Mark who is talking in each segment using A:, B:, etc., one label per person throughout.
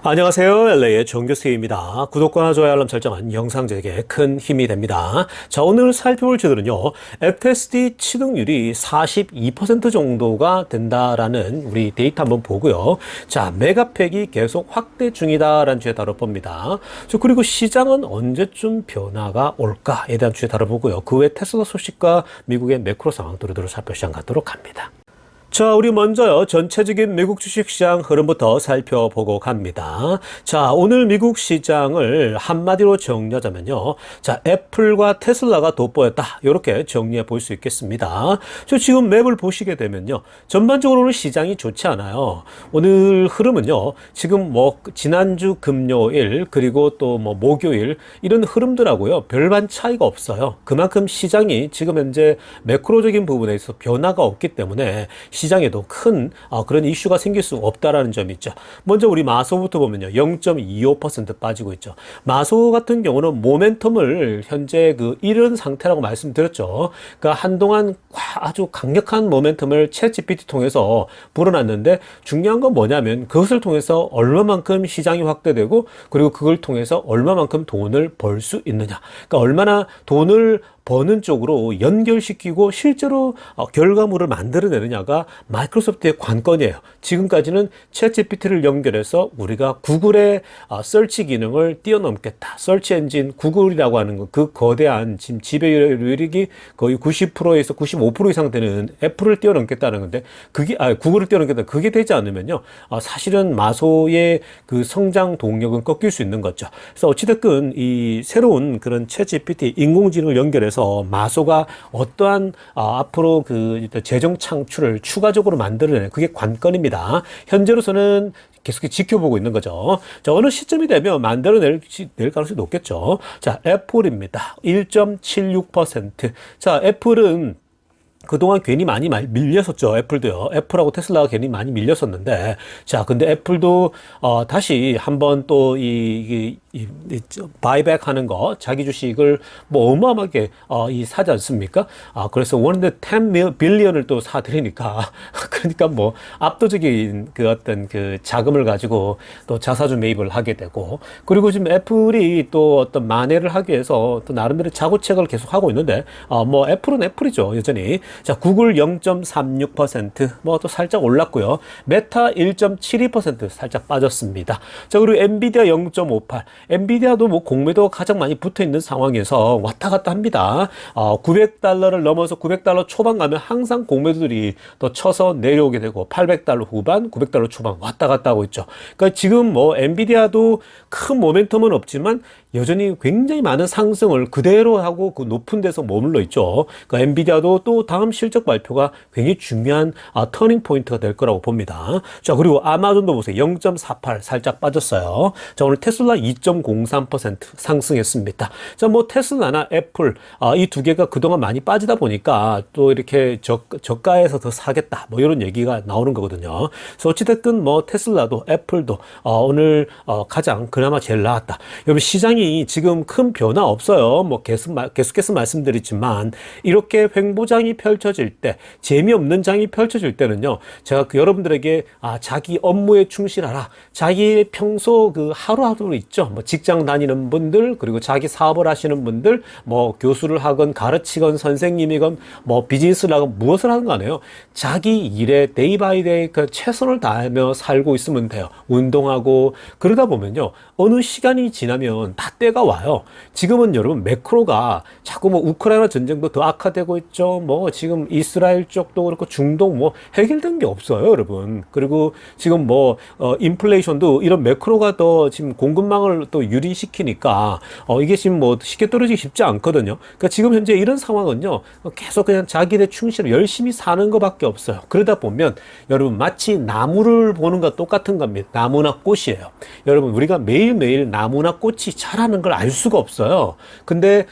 A: 안녕하세요. LA의 정교수입니다. 구독과 좋아요 알람 설정은 영상 제작에 큰 힘이 됩니다. 자, 오늘 살펴볼 주제는요. FSD 취득률이 42% 정도가 된다라는 우리 데이터 한번 보고요. 자, 메가팩이 계속 확대 중이다라는 주제 다뤄봅니다. 그리고 시장은 언제쯤 변화가 올까에 대한 주제 다뤄보고요. 그 외 테슬라 소식과 미국의 매크로 상황 두루두루 살펴시장 가도록 합니다. 자, 우리 먼저요, 전체적인 미국 주식시장 흐름부터 살펴보고 갑니다. 자, 오늘 미국 시장을 한마디로 정리하자면요. 자, 애플과 테슬라가 돋보였다. 이렇게 정리해 볼 수 있겠습니다. 지금 맵을 보시게 되면요. 전반적으로는 시장이 좋지 않아요. 오늘 흐름은요. 지금 지난주 금요일, 그리고 또 목요일, 이런 흐름들하고요. 별반 차이가 없어요. 그만큼 시장이 지금 현재 매크로적인 부분에 있어서 변화가 없기 때문에 시장에도 큰 그런 이슈가 생길 수 없다라는 점이 있죠. 먼저 우리 마소부터 보면요. 0.25% 빠지고 있죠. 마소 같은 경우는 모멘텀을 현재 잃은 상태라고 말씀드렸죠. 그러니까 한동안 아주 강력한 모멘텀을 챗GPT 통해서 불어났는데 중요한 건 뭐냐면 그것을 통해서 얼마만큼 시장이 확대되고 그리고 그걸 통해서 얼마만큼 돈을 벌 수 있느냐. 그러니까 얼마나 돈을 버는 쪽으로 연결시키고 실제로 결과물을 만들어내느냐가 마이크로소프트의 관건이에요. 지금까지는 챗GPT를 연결해서 우리가 구글의 서치 기능을 뛰어넘겠다. 서치 엔진 구글이라고 하는 그 거대한 지금 지배율이 거의 90%에서 95% 이상 되는 애플을 뛰어넘겠다는 건데 구글을 뛰어넘겠다. 그게 되지 않으면요. 사실은 마소의 그 성장 동력은 꺾일 수 있는 거죠. 그래서 어찌됐든 이 새로운 그런 챗GPT 인공지능을 연결해서 마소가 어떠한 앞으로 재정 창출을 추가적으로 만들어내는 그게 관건입니다. 현재로서는 계속 지켜보고 있는 거죠. 자, 어느 시점이 되면 만들어낼 가능성이 높겠죠. 자, 애플입니다. 1.76%. 자, 애플은 그동안 괜히 많이 밀렸었죠. 애플도요. 애플하고 테슬라가 괜히 많이 밀렸었는데, 자, 근데 애플도, 다시 한번 또 바이백 하는 거, 자기 주식을 어마어마하게, 사지 않습니까? 그래서 원래 10 빌리언을 또 사들이니까, 그러니까 압도적인 어떤 자금을 가지고 또 자사주 매입을 하게 되고, 그리고 지금 애플이 또 어떤 만회를 하기 위해서 또 나름대로 자구책을 계속 하고 있는데, 애플은 애플이죠. 여전히. 자, 구글 0.36%, 또 살짝 올랐고요. 메타 1.72% 살짝 빠졌습니다. 자, 그리고 엔비디아 0.58. 엔비디아도 공매도가 가장 많이 붙어 있는 상황에서 왔다 갔다 합니다. $900를 넘어서 $900 초반 가면 항상 공매도들이 또 쳐서 내려오게 되고 $800 후반, $900 초반 왔다 갔다 하고 있죠. 그러니까 지금 엔비디아도 큰 모멘텀은 없지만 여전히 굉장히 많은 상승을 그대로 하고 그 높은 데서 머물러 있죠. 그러니까 엔비디아도 또 다음 실적 발표가 굉장히 중요한 터닝 포인트가 될 거라고 봅니다. 자, 그리고 아마존도 보세요. 0.48 살짝 빠졌어요. 자, 오늘 테슬라 2.03% 상승했습니다. 자, 테슬라나 애플 이 두 개가 그동안 많이 빠지다 보니까 또 이렇게 저가에서 더 사겠다. 이런 얘기가 나오는 거거든요. 그래서 어찌됐든 테슬라도 애플도 오늘 가장 그나마 제일 나았다. 여러분 시장이 지금 큰 변화 없어요. 계속해서 말씀드리지만 이렇게 횡보장이 펼쳐질 때, 재미없는 장이 펼쳐질 때는요. 제가 여러분들에게 자기 업무에 충실하라. 자기 평소 하루하루 있죠. 직장 다니는 분들, 그리고 자기 사업을 하시는 분들, 교수를 하건 가르치건 선생님이건 비즈니스를 하건 무엇을 하는 거 아니에요. 자기 일에 데이 바이 데이 최선을 다하며 살고 있으면 돼요. 운동하고 그러다 보면요. 어느 시간이 지나면 다 때가 와요. 지금은 여러분 매크로가 자꾸 우크라이나 전쟁도 더 악화되고 있죠. 지금 이스라엘 쪽도 그렇고 중동 해결된 게 없어요, 여러분. 그리고 지금 인플레이션도 이런 매크로가 더 지금 공급망을 또 유리시키니까 이게 지금 쉽게 떨어지기 쉽지 않거든요. 그러니까 지금 현재 이런 상황은요. 계속 그냥 자기 일에 충실히 열심히 사는 것밖에 없어요. 그러다 보면 여러분 마치 나무를 보는 것과 똑같은 겁니다. 나무나 꽃이에요. 여러분 우리가 매일매일 나무나 꽃이 자라는 걸 알 수가 없어요. 근데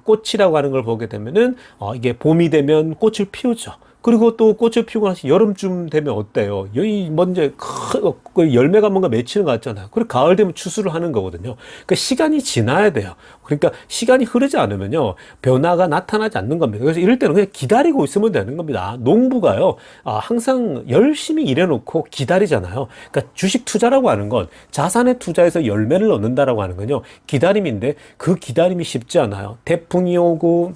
A: 꽃이라고 하는 걸 보게 되면은 이게 봄이 되면 꽃을 피우죠. 그리고 또 꽃을 피우고 나서 여름쯤 되면 어때요? 여기 먼저 그 열매가 뭔가 맺히는 것 같잖아요. 그리고 가을 되면 추수를 하는 거거든요. 그러니까 시간이 지나야 돼요. 그러니까 시간이 흐르지 않으면요, 변화가 나타나지 않는 겁니다. 그래서 이럴 때는 그냥 기다리고 있으면 되는 겁니다. 농부가요, 항상 열심히 일해놓고 기다리잖아요. 그러니까 주식 투자라고 하는 건 자산에 투자해서 열매를 얻는다라고 하는 건요, 기다림인데 그 기다림이 쉽지 않아요. 태풍이 오고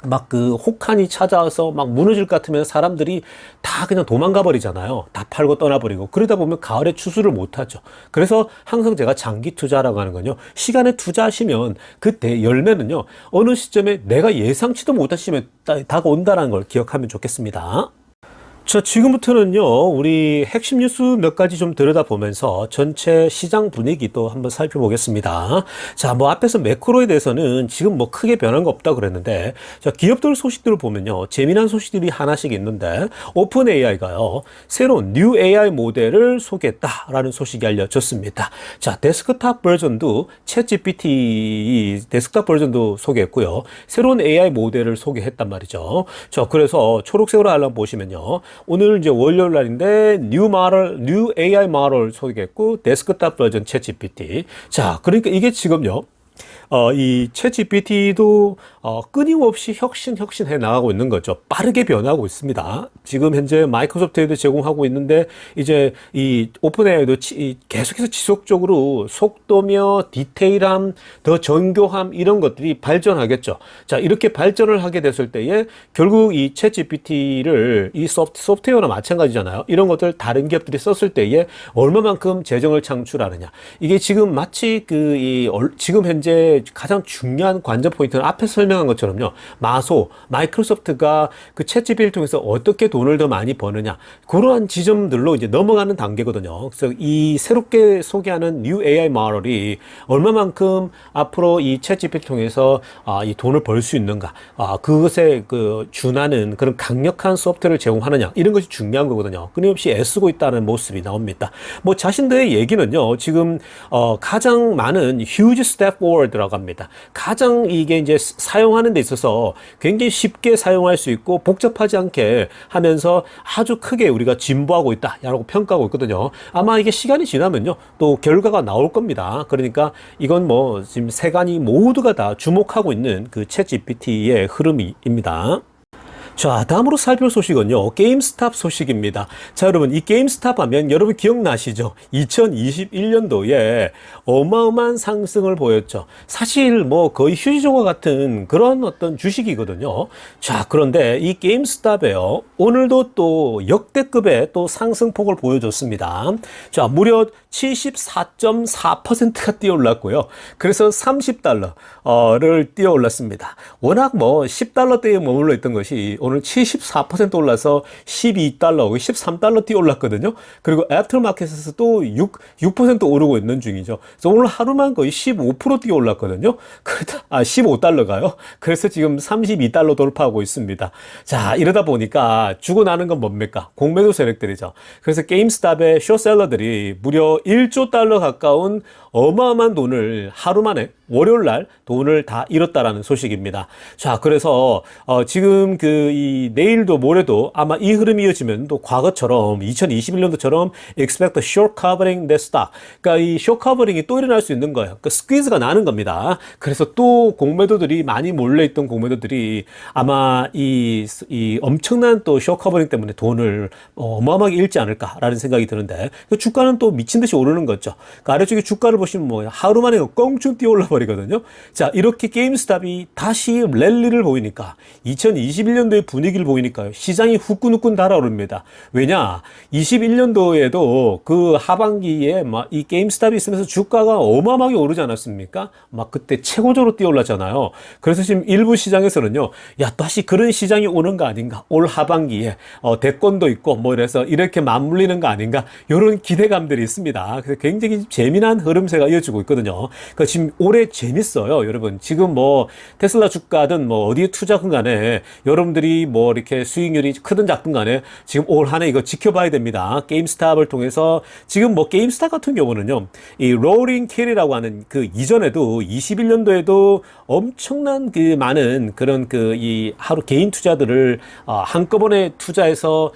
A: 막 그 혹한이 찾아와서 막 무너질 것 같으면 사람들이 다 그냥 도망가 버리잖아요. 다 팔고 떠나버리고. 그러다 보면 가을에 추수를 못 하죠. 그래서 항상 제가 장기 투자라고 하는 건요, 시간에 투자하시면 그때 열매는요, 어느 시점에 내가 예상치도 못한 시점에 다가온다는 걸 기억하면 좋겠습니다. 자, 지금부터는요, 우리 핵심 뉴스 몇 가지 좀 들여다보면서 전체 시장 분위기 또 한번 살펴보겠습니다. 자, 뭐 앞에서 매크로에 대해서는 지금 뭐 크게 변한 거 없다 그랬는데, 자, 기업들 소식들을 보면요, 재미난 소식들이 하나씩 있는데, 오픈 AI가요, 새로운 뉴 AI 모델을 소개했다라는 소식이 알려졌습니다. 자, 데스크탑 버전도 챗GPT 데스크탑 버전도 소개했고요, 새로운 AI 모델을 소개했단 말이죠. 자, 그래서 초록색으로 알람 보시면요, 오늘 이제 월요일 날인데 뉴 AI 모델 소개했고, 데스크탑 버전 챗 GPT. 자, 그러니까 이게 지금요, 이 챗GPT도 끊임없이 혁신해 나가고 있는 거죠. 빠르게 변하고 있습니다. 지금 현재 마이크로소프트에도 제공하고 있는데, 이제 이 오픈AI도 계속해서 지속적으로 속도며 디테일함, 더 정교함, 이런 것들이 발전하겠죠. 자, 이렇게 발전을 하게 됐을 때에 결국 이 챗GPT를 이 소프트웨어나 마찬가지잖아요. 이런 것들 다른 기업들이 썼을 때에 얼마만큼 재정을 창출하느냐. 이게 지금 마치 지금 현재 가장 중요한 관전 포인트는 앞에 설명한 것처럼요, 마이크로소프트가 그 챗GPT를 통해서 어떻게 돈을 더 많이 버느냐, 그러한 지점들로 이제 넘어가는 단계거든요. 그래서 이 새롭게 소개하는 뉴 AI 모델이 얼마만큼 앞으로 이 챗GPT를 통해서 이 돈을 벌 수 있는가, 그것에 그 준하는 그런 강력한 소프트웨어를 제공하느냐, 이런 것이 중요한 거거든요. 끊임없이 애쓰고 있다는 모습이 나옵니다. 뭐 자신들의 얘기는요, 지금 가장 많은 huge step forward라고 합니다. 가장 이게 이제 사용하는 데 있어서 굉장히 쉽게 사용할 수 있고 복잡하지 않게 하면서 아주 크게 우리가 진보하고 있다라고 평가하고 있거든요. 아마 이게 시간이 지나면요, 또 결과가 나올 겁니다. 그러니까 이건 뭐 지금 세간이 모두가 다 주목하고 있는 그 챗GPT의 흐름입니다. 자, 다음으로 살펴볼 소식은요, 게임스탑 소식입니다. 자, 여러분, 이 게임스탑 하면 여러분 기억나시죠? 2021년도에 어마어마한 상승을 보였죠. 사실 뭐 거의 휴지조각 같은 그런 어떤 주식이거든요. 자, 그런데 이 게임스탑에요, 오늘도 또 역대급의 또 상승폭을 보여줬습니다. 자, 무려 74.4%가 뛰어올랐고요. 그래서 30달러를 뛰어올랐습니다. 워낙 뭐 10달러대에 머물러 있던 것이 오늘 74% 올라서 12달러, 13달러 뛰어올랐거든요. 그리고 애프터마켓에서 또 6% 오르고 있는 중이죠. 그래서 오늘 하루만 거의 15% 뛰어올랐거든요. 15달러가요. 그래서 지금 32달러 돌파하고 있습니다. 자, 이러다 보니까 죽어나는 건 뭡니까? 공매도 세력들이죠. 그래서 게임스탑의 숏셀러들이 무려 1조 달러 가까운 어마어마한 돈을 하루 만에 월요일 날 돈을 다 잃었다라는 소식입니다. 자, 그래서 지금 이 내일도 모레도 아마 이 흐름이 이어지면 또 과거처럼 2021년도처럼 expect a short covering the stock. 그러니까 이 short covering이 또 일어날 수 있는 거예요. 그러니까 스퀴즈가 나는 겁니다. 그래서 또 공매도들이 많이 몰려있던 공매도들이 아마 이 엄청난 또 short covering 때문에 돈을 어마어마하게 잃지 않을까라는 생각이 드는데, 주가는 또 미친 듯이 오르는 거죠. 그러니까 아래쪽에 주가를 보시면 뭐예요? 하루 만에 껑충 뛰어올라 버리거든요. 자, 이렇게 게임스탑이 다시 랠리를 보이니까 2021년도의 분위기를 보이니까요, 시장이 후끈후끈 달아오릅니다. 왜냐? 21년도에도 그 하반기에 막 이 게임스탑이 있으면서 주가가 어마어마하게 오르지 않았습니까? 막 그때 최고조로 뛰어올랐잖아요. 그래서 지금 일부 시장에서는요, 야, 다시 그런 시장이 오는 거 아닌가? 올 하반기에 대권도 있고 뭐 이래서 이렇게 맞물리는 거 아닌가? 이런 기대감들이 있습니다. 그래서 굉장히 재미난 흐름세가 이어지고 있거든요. 그러니까 지금 올해 되게 재밌어요, 여러분. 지금 뭐 테슬라 주가든 뭐 어디에 투자든 간에 여러분들이 뭐 이렇게 수익률이 크든 작든 간에 지금 올 한 해 이거 지켜봐야 됩니다. 게임스탑을 통해서 지금 뭐 게임스탑 같은 경우는요, 이 로링 캐리라고 하는 그 이전에도 21년도에도 엄청난 그 많은 그런 그 이 하루 개인 투자들을 한꺼번에 투자해서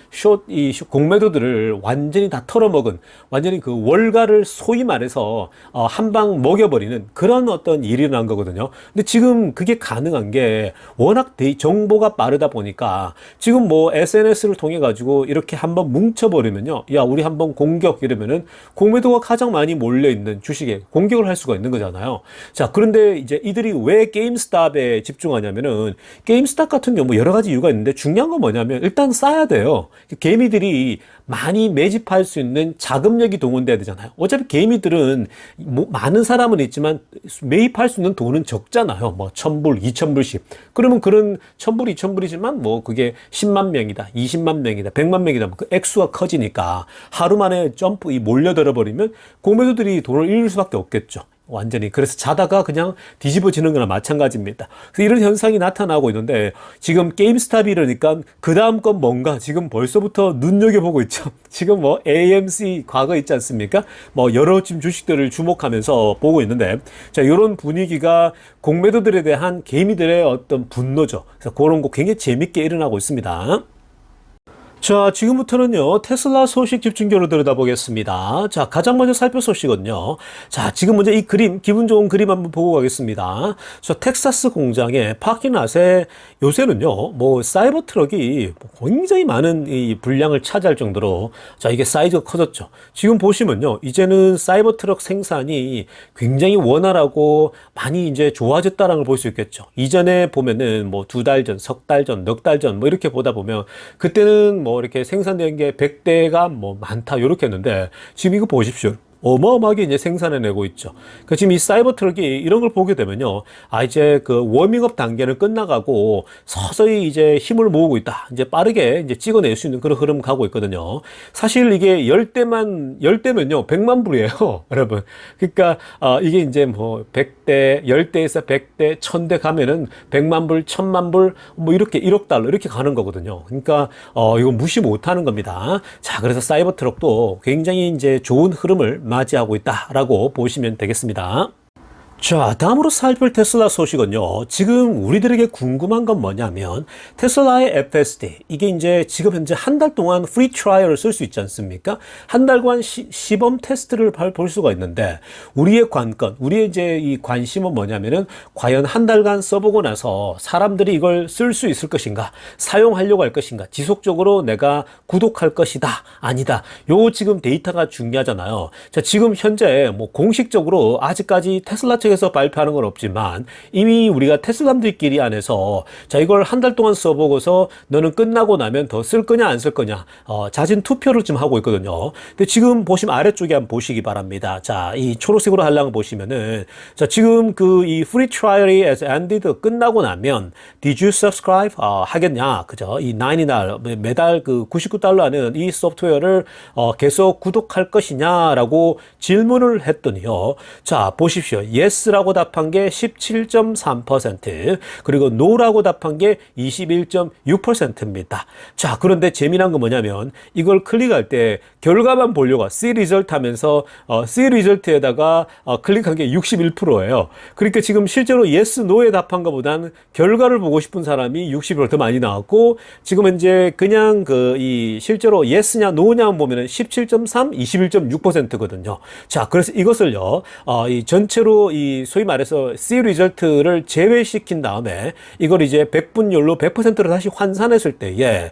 A: 공매도들을 완전히 다 털어먹은, 완전히 그 월가를 소위 말해서 한 방 먹여버리는 그런 어떤 일이 일어난 거거든요. 근데 지금 그게 가능한 게 워낙 정보가 빠르다 보니까 지금 뭐 SNS를 통해 가지고 이렇게 한번 뭉쳐버리면요, 야 우리 한번 공격 이러면은 공매도가 가장 많이 몰려 있는 주식에 공격을 할 수가 있는 거잖아요. 자, 그런데 이제 이들이 왜 게임스탑에 집중하냐면은, 게임스탑 같은 경우 뭐 여러 가지 이유가 있는데 중요한 건 뭐냐면 일단 싸야 돼요. 개미들이 많이 매집할 수 있는 자금력이 동원돼야 되잖아요. 어차피 개미들은 뭐 많은 사람은 있지만 매입할 수 있는 돈은 적잖아요. 뭐 1,000불, 2,000불씩. 그러면 그런 1,000불, 2,000불이지만 뭐 그게 10만 명이다, 20만 명이다, 100만 명이다. 그 액수가 커지니까 하루 만에 몰려들어 버리면 공매도들이 돈을 잃을 수밖에 없겠죠. 완전히. 그래서 자다가 그냥 뒤집어지는 거나 마찬가지입니다. 그래서 이런 현상이 나타나고 있는데, 지금 게임스탑이 이러니까 그 다음 건 뭔가 지금 벌써부터 눈여겨보고 있죠. 지금 뭐 AMC 과거 있지 않습니까? 뭐 여러 지금 주식들을 주목하면서 보고 있는데, 자, 이런 분위기가 공매도들에 대한 개미들의 어떤 분노죠. 그래서 그런 거 굉장히 재밌게 일어나고 있습니다. 자, 지금부터는요, 테슬라 소식 집중적으로 들여다보겠습니다. 자, 가장 먼저 살펴볼 소식은요. 자, 지금 먼저 이 그림, 기분 좋은 그림 한번 보고 가겠습니다. 저 텍사스 공장의 파킹랏에 요새는요, 뭐, 사이버 트럭이 굉장히 많은 이 분량을 차지할 정도로, 자, 이게 사이즈가 커졌죠. 지금 보시면요, 이제는 사이버 트럭 생산이 굉장히 원활하고 많이 이제 좋아졌다는 걸 볼 수 있겠죠. 이전에 보면은 뭐 2달 전, 석 달 전, 넉 달 전, 뭐 이렇게 보다 보면, 그때는 뭐 이렇게 생산된 게 100대가 뭐 많다 이렇게 했는데, 지금 이거 보십시오. 어마어마하게 이제 생산해내고 있죠. 그 지금 이 사이버 트럭이 이런 걸 보게 되면요, 이제 그 워밍업 단계는 끝나가고 서서히 이제 힘을 모으고 있다. 이제 빠르게 이제 찍어낼 수 있는 그런 흐름 가고 있거든요. 사실 이게 10대면요, 100만 불이에요, 여러분. 그러니까, 이게 이제 뭐 100대, 10대에서 100대, 1000대 가면은 100만 불, 1000만 불, 뭐 이렇게 1억 달러 이렇게 가는 거거든요. 그러니까, 이거 무시 못 하는 겁니다. 자, 그래서 사이버 트럭도 굉장히 이제 좋은 흐름을 맞이하고 있다라고 보시면 되겠습니다. 자, 다음으로 살펴볼 테슬라 소식은요, 지금 우리들에게 궁금한 건 뭐냐면, 테슬라의 FSD, 이게 이제 지금 현재 한 달 동안 프리 트라이얼을 쓸 수 있지 않습니까? 한 달간 시범 테스트를 볼 수가 있는데, 우리의 관건, 우리의 이제 이 관심은 뭐냐면은, 과연 한 달간 써보고 나서 사람들이 이걸 쓸 수 있을 것인가, 사용하려고 할 것인가, 지속적으로 내가 구독할 것이다, 아니다. 요 지금 데이터가 중요하잖아요. 자, 지금 현재 뭐 공식적으로 아직까지 테슬라 측에서 발표하는 건 없지만, 이미 우리가 테슬라들끼리 안에서 자, 이걸 한 달 동안 써보고서 너는 끝나고 나면 더 쓸 거냐 안 쓸 거냐 자진 투표를 지금 하고 있거든요. 근데 지금 보시면 아래쪽에 한번 보시기 바랍니다. 자, 이 초록색으로 하려고 보시면은, 자, 지금 그 이 free trial이 as ended 끝나고 나면 did you subscribe 하겠냐, 그죠? 이 99, 매달 그 99달러 하는 이 소프트웨어를 계속 구독할 것이냐라고 질문을 했더니요, 자, 보십시오. yes라고 답한 게 17.3%, 그리고 no라고 답한 게 21.6%입니다. 자, 그런데 재미난 건 뭐냐면, 이걸 클릭할 때 결과만 보려고 see result 하면서 see result에다가 클릭한 게 61%예요. 그러니까 지금 실제로 yes, no에 답한 것보다는 결과를 보고 싶은 사람이 60% 더 많이 나왔고, 지금 이제 그냥 이 실제로 yes냐 no냐만 보면은 17.3, 21.6%거든요. 자, 그래서 이것을요, 이 전체로 이 소위 말해서 C 리절트를 제외시킨 다음에 이걸 이제 백분율로 100%로 다시 환산했을 때에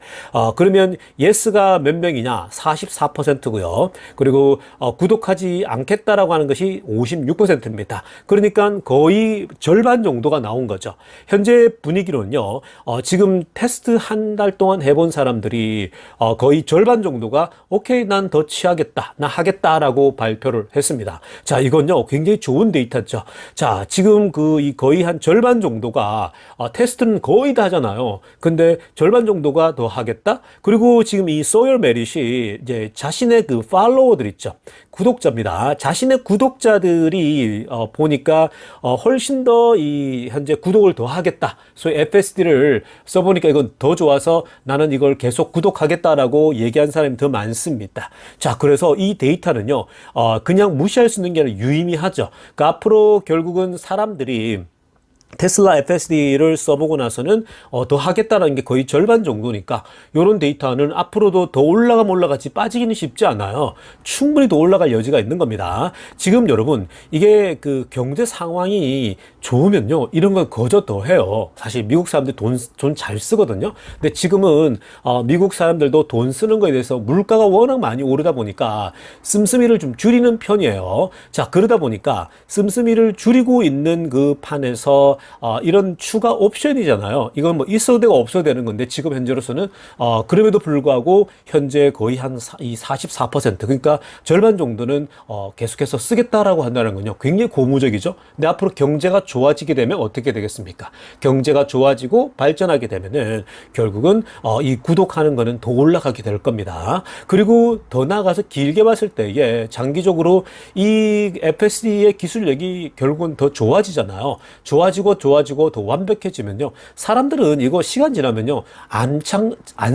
A: 그러면 yes가 몇 명이냐, 44%고요. 그리고 구독하지 않겠다라고 하는 것이 56%입니다. 그러니까 거의 절반 정도가 나온 거죠. 현재 분위기로는요, 지금 테스트 한 달 동안 해본 사람들이 거의 절반 정도가 오케이, 난 더 취하겠다, 나 하겠다라고 발표를 했습니다. 자, 이건요 굉장히 좋은 데이터죠. 자, 지금 이 거의 한 절반 정도가 테스트는 거의 다 하잖아요. 근데 절반 정도가 더 하겠다. 그리고 지금 이 소열 메릿이 이제 자신의 그 팔로워들 있죠. 구독자입니다. 자신의 구독자들이 보니까 훨씬 더 이 현재 구독을 더 하겠다. 소위 FSD를 써보니까 이건 더 좋아서 나는 이걸 계속 구독하겠다라고 얘기한 사람이 더 많습니다. 자, 그래서 이 데이터는요, 그냥 무시할 수 있는 게 아니라 유의미하죠. 그러니까 앞으로 결국은 사람들이 테슬라 FSD를 써보고 나서는 더 하겠다라는 게 거의 절반 정도니까 이런 데이터는 앞으로도 더 올라가면 올라가지 빠지기는 쉽지 않아요. 충분히 더 올라갈 여지가 있는 겁니다. 지금 여러분 이게 그 경제 상황이 좋으면요 이런 건 거저 더 해요. 사실 미국 사람들 돈 잘 쓰거든요. 근데 지금은 미국 사람들도 돈 쓰는 거에 대해서 물가가 워낙 많이 오르다 보니까 씀씀이를 좀 줄이는 편이에요. 자, 그러다 보니까 씀씀이를 줄이고 있는 그 판에서 이런 추가 옵션이잖아요. 이건 뭐 있어도 되고 없어도 되는 건데 지금 현재로서는 그럼에도 불구하고 현재 거의 한 44% 그러니까 절반 정도는 계속해서 쓰겠다라고 한다는 건요. 굉장히 고무적이죠. 근데 앞으로 경제가 좋아지게 되면 어떻게 되겠습니까? 경제가 좋아지고 발전하게 되면은 결국은 이 구독하는 거는 더 올라가게 될 겁니다. 그리고 더 나아가서 길게 봤을 때에 장기적으로 이 FSD의 기술력이 결국은 더 좋아지잖아요. 좋아지고 더 완벽해지면요. 사람들은 이거 시간 지나면요. 안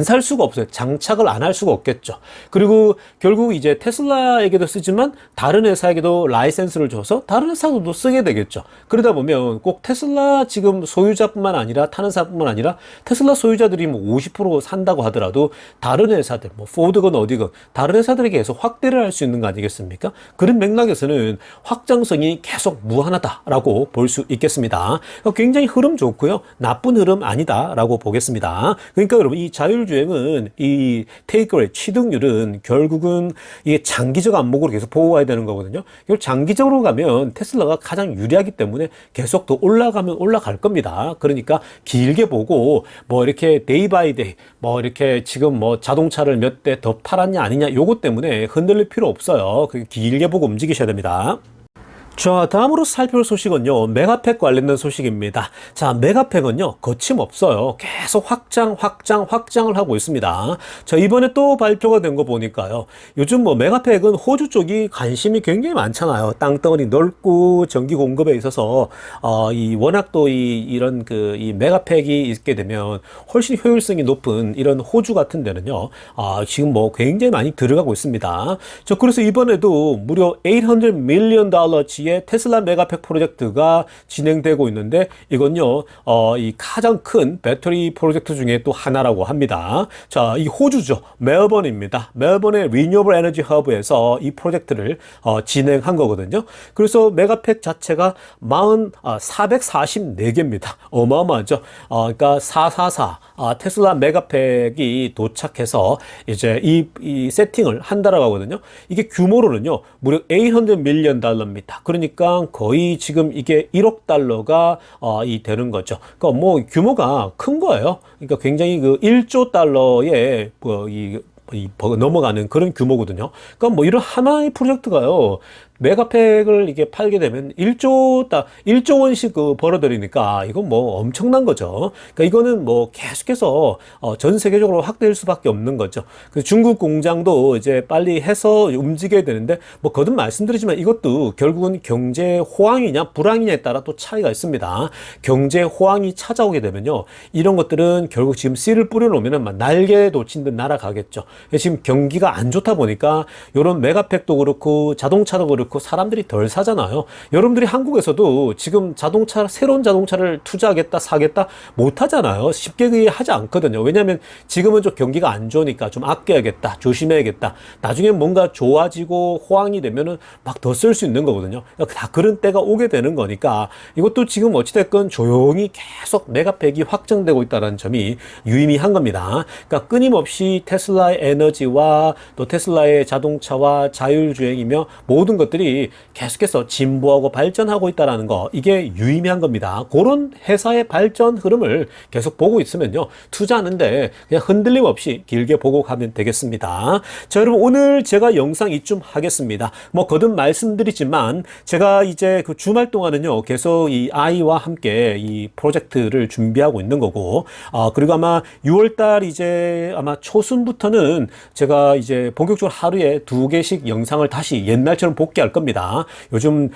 A: 살 수가 없어요. 장착을 안 할 수가 없겠죠. 그리고 결국 이제 테슬라에게도 쓰지만 다른 회사에게도 라이센스를 줘서 다른 회사도 쓰게 되겠죠. 그러다 보면 꼭 테슬라 지금 소유자뿐만 아니라 타는 사람뿐만 아니라 테슬라 소유자들이 뭐 50% 산다고 하더라도 다른 회사들, 뭐 포드건 어디건 다른 회사들에게 해서 확대를 할 수 있는 거 아니겠습니까? 그런 맥락에서는 확장성이 계속 무한하다라고 볼 수 있겠습니다. 굉장히 흐름 좋고요. 나쁜 흐름 아니다라고 보겠습니다. 그러니까 여러분 이 자율주행은 이 테이크웨이 취득률은 결국은 이게 장기적 안목으로 계속 보고 가야 되는 거거든요. 결국 장기적으로 가면 테슬라가 가장 유리하기 때문에 계속 더 올라가면 올라갈 겁니다. 그러니까 길게 보고 뭐 이렇게 데이 바이 데이 뭐 이렇게 지금 뭐 자동차를 몇 대 더 팔았냐 아니냐 요것 때문에 흔들릴 필요 없어요. 길게 보고 움직이셔야 됩니다. 자, 다음으로 살펴볼 소식은요, 메가팩 관련된 소식입니다. 자, 메가팩은요, 거침없어요. 계속 확장을 하고 있습니다. 자, 이번에 또 발표가 된 거 보니까요, 요즘 뭐 메가팩은 호주 쪽이 관심이 굉장히 많잖아요. 땅덩어리 넓고 전기 공급에 있어서, 워낙 또 이런 이 메가팩이 있게 되면 훨씬 효율성이 높은 이런 호주 같은 데는요, 지금 뭐 굉장히 많이 들어가고 있습니다. 자, 그래서 이번에도 무려 $800 million 치의 테슬라 메가팩 프로젝트가 진행되고 있는데 이건요 이 가장 큰 배터리 프로젝트 중에 또 하나라고 합니다. 자, 이 호주죠. 멜번입니다. 멜번의 리뉴어블 에너지 허브에서 이 프로젝트를 진행한 거거든요. 그래서 메가팩 자체가 444개입니다. 어마어마하죠. 그러니까 444 테슬라 메가팩이 도착해서 이제 이 세팅을 한다라고 하거든요. 이게 규모로는요 무려 $800 million 입니다. 그러니까 거의 지금 이게 1억 달러가 되는 거죠. 그러니까 뭐 규모가 큰 거예요. 그러니까 굉장히 그 1조 달러의 넘어가는 그런 규모거든요. 그러니까 뭐 이런 하나의 프로젝트가요. 메가팩을 이게 팔게 되면 1조 원씩 벌어들이니까 이건 뭐 엄청난 거죠. 그러니까 이거는 뭐 계속해서 전 세계적으로 확대할 수밖에 없는 거죠. 그래서 중국 공장도 이제 빨리 해서 움직여야 되는데 뭐 거듭 말씀드리지만 이것도 결국은 경제 호황이냐 불황이냐에 따라 또 차이가 있습니다. 경제 호황이 찾아오게 되면요. 이런 것들은 결국 지금 씨를 뿌려놓으면 막 날개 놓친 듯 날아가겠죠. 지금 경기가 안 좋다 보니까 이런 메가팩도 그렇고 자동차도 그렇고 사람들이 덜 사잖아요. 여러분들이 한국에서도 지금 새로운 자동차를 투자하겠다, 사겠다 못 하잖아요. 쉽게 하지 않거든요. 왜냐하면 지금은 좀 경기가 안 좋으니까 좀 아껴야겠다, 조심해야겠다. 나중에 뭔가 좋아지고 호황이 되면은 막 더 쓸 수 있는 거거든요. 다 그런 때가 오게 되는 거니까 이것도 지금 어찌됐건 조용히 계속 메가팩이 확정되고 있다는 점이 유의미한 겁니다. 그러니까 끊임없이 테슬라의 에너지와 또 테슬라의 자동차와 자율주행이며 모든 것들이 회사들이 계속해서 진보하고 발전하고 있다는 거, 이게 유의미한 겁니다. 그런 회사의 발전 흐름을 계속 보고 있으면요, 투자하는데 그냥 흔들림 없이 길게 보고 가면 되겠습니다. 자, 여러분, 오늘 제가 영상 이쯤 하겠습니다. 뭐 거듭 말씀드리지만 제가 이제 그 주말 동안은요, 계속 이 아이와 함께 이 프로젝트를 준비하고 있는 거고, 그리고 아마 6월달 이제 아마 초순부터는 제가 이제 본격적으로 하루에 2개씩 영상을 다시 옛날처럼 복귀할 겁니다. 요즘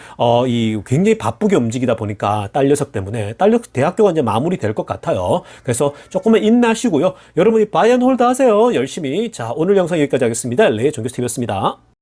A: 이 굉장히 바쁘게 움직이다 보니까 딸 녀석 때문에, 딸 녀석 대학교가 이제 마무리될 것 같아요. 그래서 조금만 인내하시고요. 여러분이 바이 앤 홀드 하세요. 열심히. 자, 오늘 영상 여기까지 하겠습니다. 레이 종교스TV였습니다.